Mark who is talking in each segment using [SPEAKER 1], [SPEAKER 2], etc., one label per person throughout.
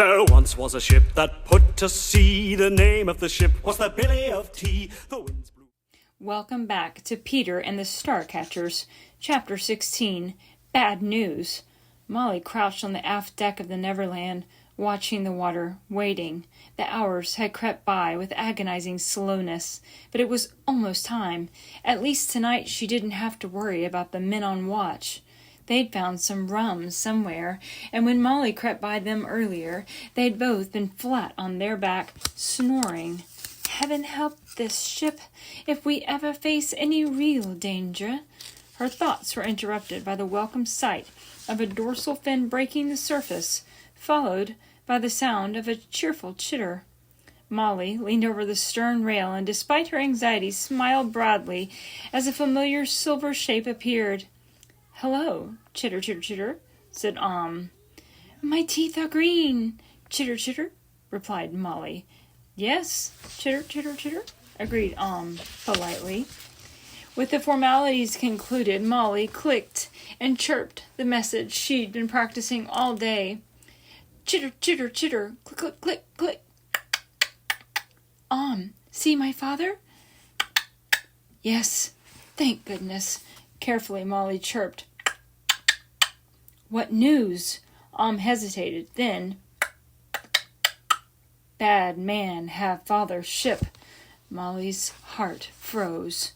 [SPEAKER 1] There once was a ship that put to sea. The name of the ship was the Billy of Tea. The winds blew.
[SPEAKER 2] Welcome back to Peter and the Starcatchers, Chapter 16, Bad News. Molly crouched on the aft deck of the Neverland, watching the water, waiting. The hours had crept by with agonizing slowness, but it was almost time. At least tonight she didn't have to worry about the men on watch. They'd found some rum somewhere, and when Molly crept by them earlier, they'd both been flat on their back, snoring. Heaven help this ship if we ever face any real danger. Her thoughts were interrupted by the welcome sight of a dorsal fin breaking the surface, followed by the sound of a cheerful chitter. Molly leaned over the stern rail and, despite her anxiety, smiled broadly as a familiar silver shape appeared. "Hello, chitter, chitter, chitter," said "My teeth are green, chitter, chitter," replied Molly. "Yes, chitter, chitter, chitter," agreed politely. With the formalities concluded, Molly clicked and chirped the message she'd been practicing all day. "Chitter, chitter, chitter, click, click, click, click." See my father?" "Yes, thank goodness," carefully Molly chirped. "What news?" Hesitated, then, "Bad man have father's ship." Molly's heart froze.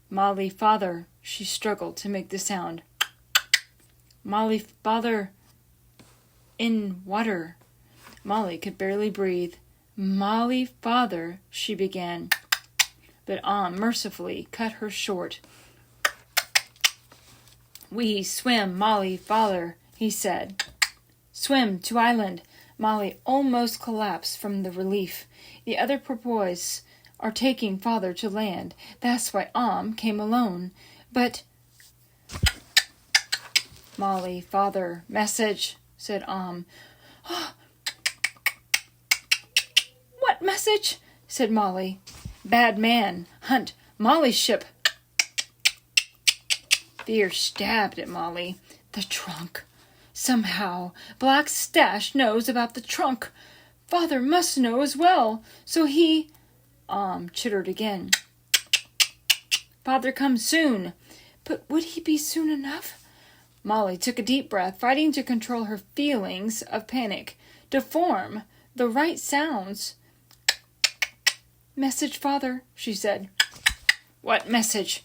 [SPEAKER 2] "Molly father," she struggled to make the sound. "Molly father in water." Molly could barely breathe. "Molly father," she began, but mercifully cut her short. "We swim, Molly father," he said. "Swim to island." Molly almost collapsed from the relief. "The other porpoise are taking father to land. That's why came alone. But—" "Molly father, message," said "What message?" said Molly. "Bad man, hunt, Molly's ship." Fear stabbed at Molly. The trunk. Somehow, Black Stash knows about the trunk. Father must know as well. So he... chittered again. "Father comes soon." But would he be soon enough? Molly took a deep breath, fighting to control her feelings of panic, to form the right sounds. "Message, father," she said. "What message?"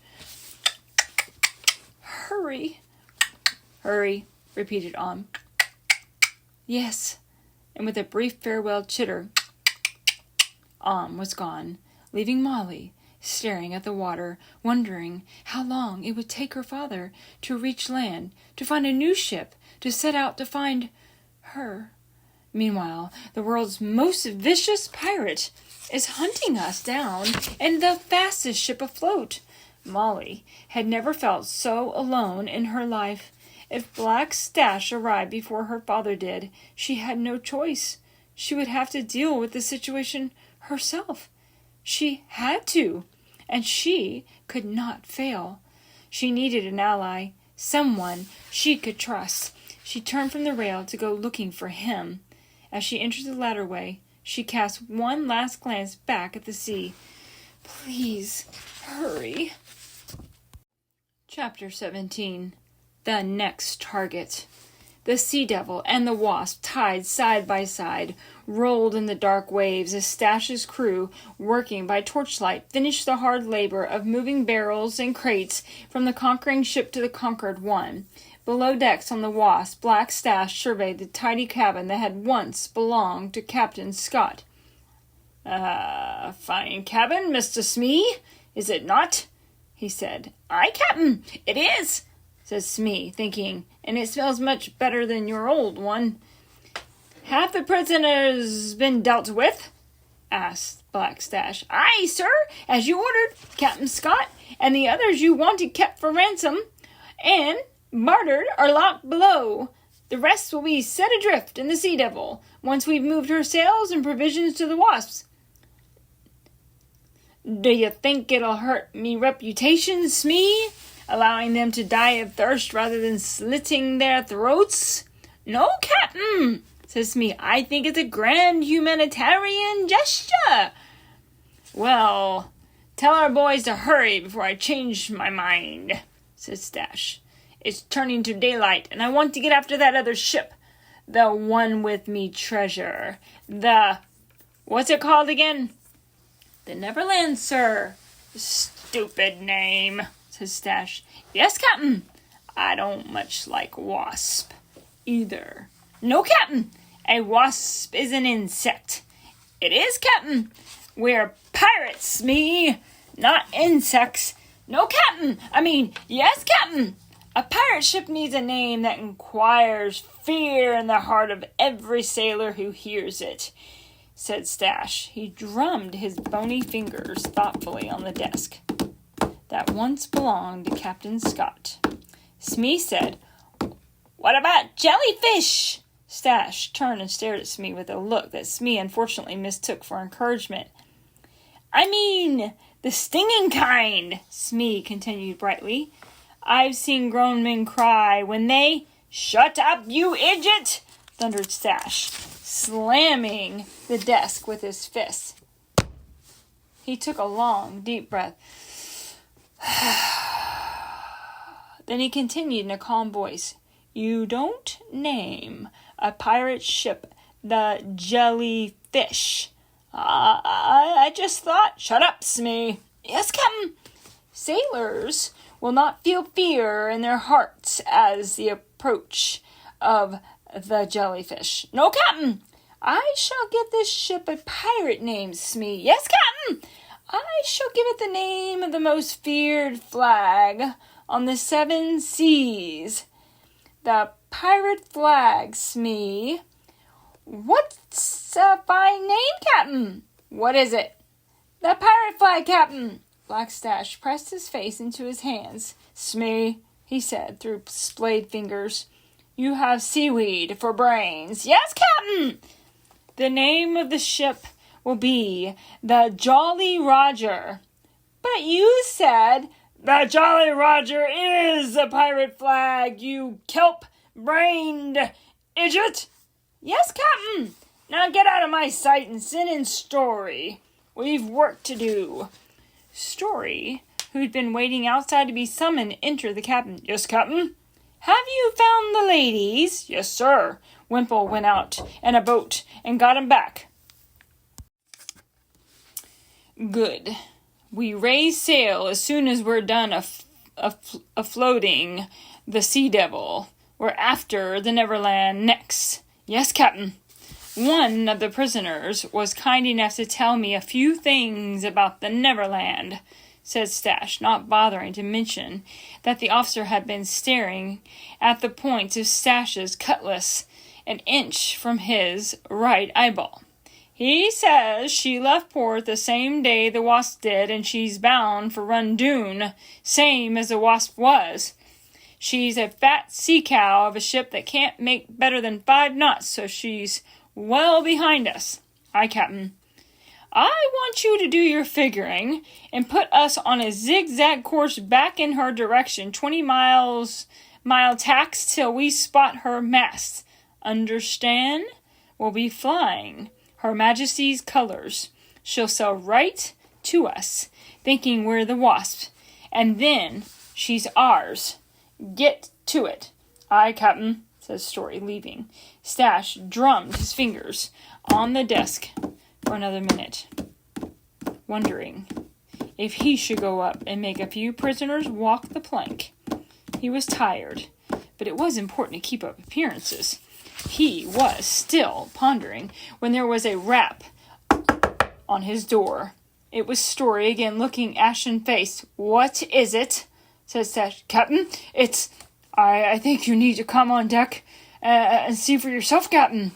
[SPEAKER 2] "Hurry." "Hurry," repeated "Yes." And with a brief farewell chitter, was gone, leaving Molly staring at the water, wondering how long it would take her father to reach land, to find a new ship, to set out to find her. Meanwhile, the world's most vicious pirate is hunting us down in the fastest ship afloat. Molly had never felt so alone in her life. If Black Stash arrived before her father did, she had no choice. She would have to deal with the situation herself. She had to, and she could not fail. She needed an ally, someone she could trust. She turned from the rail to go looking for him. As she entered the ladderway, she cast one last glance back at the sea. "Please, hurry." Chapter 17. The Next Target. The Sea Devil and the Wasp, tied side by side, rolled in the dark waves as Stash's crew, working by torchlight, finished the hard labor of moving barrels and crates from the conquering ship to the conquered one. Below decks on the Wasp, Black Stash surveyed the tidy cabin that had once belonged to Captain Scott. "Fine cabin, Mr. Smee, is it not?" he said. "Aye, Captain, it is," said Smee, thinking, "and it smells much better than your old one." "Have the prisoners been dealt with?" asked Black Stash. "Aye, sir, as you ordered, Captain Scott, and the others you wanted kept for ransom, and bartered are locked below. The rest will be set adrift in the Sea Devil, once we've moved her sails and provisions to the Wasps." "Do you think it'll hurt me reputation, Smee, allowing them to die of thirst rather than slitting their throats?" No, Captain, says Smee. I think it's a grand humanitarian gesture. Well, tell our boys to hurry before I change my mind, says Stash. It's turning to daylight, and I want to get after that other ship. The one with me treasure. What's it called again? The Neverland, sir. Stupid name, says Stash. Yes, Captain. I don't much like wasp either. No, Captain. A wasp is an insect. It is, Captain. We're pirates, Smee, not insects. No, Captain. Yes, Captain. A pirate ship needs a name that inspires fear in the heart of every sailor who hears it, said Stash. He drummed his bony fingers thoughtfully on the desk that once belonged to Captain Scott. Smee said, "What about jellyfish?" Stash turned and stared at Smee with a look that Smee unfortunately mistook for encouragement. The stinging kind, Smee continued brightly. I've seen grown men cry when they— "Shut up, you idiot!" thundered Stash, slamming the desk with his fist. He took a long, deep breath. Then he continued in a calm voice. You don't name a pirate ship the Jellyfish. I just thought— Shut up, Smee. Yes, Captain. Sailors will not feel fear in their hearts as the approach of the jellyfish. No, Captain. I shall give this ship a pirate name, Smee. Yes, Captain. I shall give it the name of the most feared flag on the 7 seas. The pirate flag, Smee. What's a fine name, Captain? What is it? The pirate flag, Captain. Black Stash pressed his face into his hands. Smee, he said through splayed fingers, you have seaweed for brains. Yes, Captain. The name of the ship will be the Jolly Roger. But you said— The Jolly Roger is a pirate flag, you kelp-brained idiot. Yes, Captain. Now get out of my sight and send in Story. We've work to do. Story, who'd been waiting outside to be summoned, entered the cabin. Yes, Captain. Have you found the ladies? Yes, sir. Wimple went out in a boat and got 'em back. Good. We raise sail as soon as we're done afloating the Sea Devil. We're after the Neverland next. Yes, Captain. One of the prisoners was kind enough to tell me a few things about the Neverland, said Stash, not bothering to mention that the officer had been staring at the point of Stash's cutlass an inch from his right eyeball. He says she left port the same day the Wasp did, and she's bound for Rundoon, same as the Wasp was. She's a fat sea cow of a ship that can't make better than 5 knots, so she's well behind us. Aye, Captain. I want you to do your figuring and put us on a zigzag course back in her direction, 20 mile tacks till we spot her masts. Understand? We'll be flying Her Majesty's colors. She'll sail right to us, thinking we're the Wasp, and then she's ours. Get to it. Aye, Captain, says Story, leaving. Stash drummed his fingers on the desk for another minute, wondering if he should go up and make a few prisoners walk the plank. He was tired, but it was important to keep up appearances. He was still pondering when there was a rap on his door. It was Story again, looking ashen-faced. What is it? Said Stash. Captain, it's— I think you need to come on deck and see for yourself, Captain.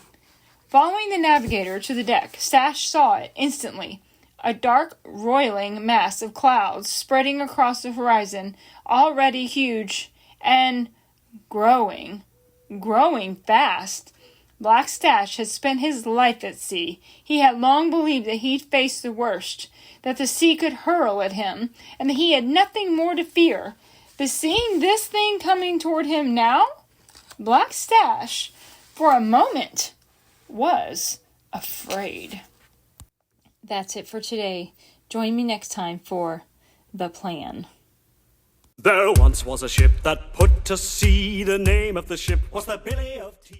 [SPEAKER 2] Following the navigator to the deck, Stash saw it instantly. A dark, roiling mass of clouds spreading across the horizon, already huge and growing fast. Black Stash had spent his life at sea. He had long believed that he'd faced the worst, that the sea could hurl at him, and that he had nothing more to fear. But seeing this thing coming toward him now, Black Stash for a moment, was afraid. That's it for today. Join me next time for The Plan.
[SPEAKER 1] There once was a ship that put to sea. The name of the ship was the Billy of Tea.